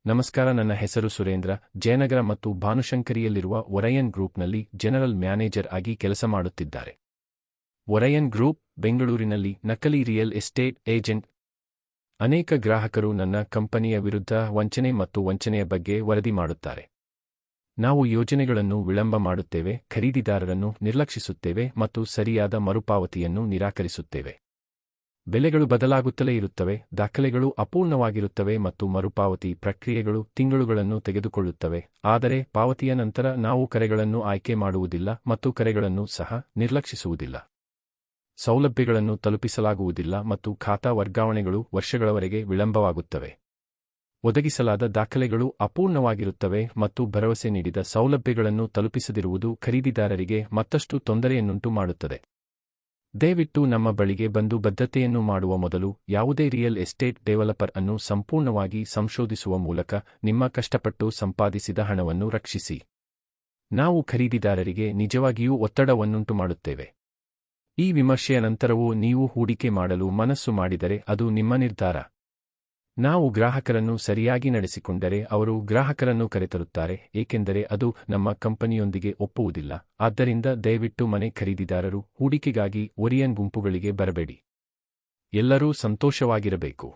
ನಮಸ್ಕಾರ, ನನ್ನ ಹೆಸರು ಸುರೇಂದ್ರ. ಜಯನಗರ ಮತ್ತು ಭಾನುಶಂಕರಿಯಲ್ಲಿರುವ ಒರಯನ್ ಗ್ರೂಪ್ನಲ್ಲಿ ಜನರಲ್ ಮ್ಯಾನೇಜರ್ ಆಗಿ ಕೆಲಸ ಮಾಡುತ್ತಿದ್ದಾರೆ. ಒರಯನ್ ಗ್ರೂಪ್ ಬೆಂಗಳೂರಿನಲ್ಲಿ ನಕಲಿ ರಿಯಲ್ ಎಸ್ಟೇಟ್ ಏಜೆಂಟ್. ಅನೇಕ ಗ್ರಾಹಕರು ನನ್ನ ಕಂಪನಿಯ ವಿರುದ್ಧ ವಂಚನೆ ಮತ್ತು ವಂಚನೆಯ ಬಗ್ಗೆ ವರದಿ ಮಾಡುತ್ತಾರೆ. ನಾವು ಯೋಜನೆಗಳನ್ನು ವಿಳಂಬ ಮಾಡುತ್ತೇವೆ, ಖರೀದಿದಾರರನ್ನು ನಿರ್ಲಕ್ಷಿಸುತ್ತೇವೆ ಮತ್ತು ಸರಿಯಾದ ಮರುಪಾವತಿಯನ್ನು ನಿರಾಕರಿಸುತ್ತೇವೆ. ಬೆಲೆಗಳು ಬದಲಾಗುತ್ತಲೇ ಇರುತ್ತವೆ, ದಾಖಲೆಗಳು ಅಪೂರ್ಣವಾಗಿರುತ್ತವೆ ಮತ್ತು ಮರುಪಾವತಿ ಪ್ರಕ್ರಿಯೆಗಳು ತಿಂಗಳುಗಳನ್ನು ತೆಗೆದುಕೊಳ್ಳುತ್ತವೆ. ಆದರೆ ಪಾವತಿಯ ನಂತರ ನಾವು ಕರೆಗಳನ್ನು ಆಯ್ಕೆ ಮಾಡುವುದಿಲ್ಲ ಮತ್ತು ಕರೆಗಳನ್ನು ಸಹ ನಿರ್ಲಕ್ಷಿಸುವುದಿಲ್ಲ. ಸೌಲಭ್ಯಗಳನ್ನು ತಲುಪಿಸಲಾಗುವುದಿಲ್ಲ ಮತ್ತು ಖಾತಾ ವರ್ಗಾವಣೆಗಳು ವರ್ಷಗಳವರೆಗೆ ವಿಳಂಬವಾಗುತ್ತವೆ. ಒದಗಿಸಲಾದ ದಾಖಲೆಗಳು ಅಪೂರ್ಣವಾಗಿರುತ್ತವೆ ಮತ್ತು ಭರವಸೆ ನೀಡಿದ ಸೌಲಭ್ಯಗಳನ್ನು ತಲುಪಿಸದಿರುವುದು ಖರೀದಿದಾರರಿಗೆ ಮತ್ತಷ್ಟು ತೊಂದರೆಯನ್ನುಂಟು ಮಾಡುತ್ತದೆ. ದಯವಿಟ್ಟು ನಮ್ಮ ಬಳಿಗೆ ಬಂದು ಬದ್ಧತೆಯನ್ನು ಮಾಡುವ ಮೊದಲು ಯಾವುದೇ ರಿಯಲ್ ಎಸ್ಟೇಟ್ ಡೆವಲಪರ್ ಅನ್ನು ಸಂಪೂರ್ಣವಾಗಿ ಸಂಶೋಧಿಸುವ ಮೂಲಕ ನಿಮ್ಮ ಕಷ್ಟಪಟ್ಟು ಸಂಪಾದಿಸಿದ ಹಣವನ್ನು ರಕ್ಷಿಸಿ. ನಾವು ಖರೀದಿದಾರರಿಗೆ ನಿಜವಾಗಿಯೂ ಒತ್ತಡವನ್ನುಂಟು ಮಾಡುತ್ತೇವೆ. ಈ ವಿಮರ್ಶೆಯ ನಂತರವೂ ನೀವು ಹೂಡಿಕೆ ಮಾಡಲು ಮನಸ್ಸು ಮಾಡಿದರೆ ಅದು ನಿಮ್ಮ ನಿರ್ಧಾರ. ನಾವು ಗ್ರಾಹಕರನ್ನು ಸರಿಯಾಗಿ ನಡೆಸಿಕೊಂಡರೆ ಅವರು ಗ್ರಾಹಕರನ್ನು ಕರೆತರುತ್ತಾರೆ, ಏಕೆಂದರೆ ಅದು ನಮ್ಮ ಕಂಪನಿಯೊಂದಿಗೆ ಒಪ್ಪುವುದಿಲ್ಲ. ಆದ್ದರಿಂದ ದಯವಿಟ್ಟು ಮನೆ ಖರೀದಿದಾರರು ಹೂಡಿಕೆಗಾಗಿ ಒರಿಯನ್ ಗುಂಪುಗಳಿಗೆ ಬರಬೇಡಿ. ಎಲ್ಲರೂ ಸಂತೋಷವಾಗಿರಬೇಕು.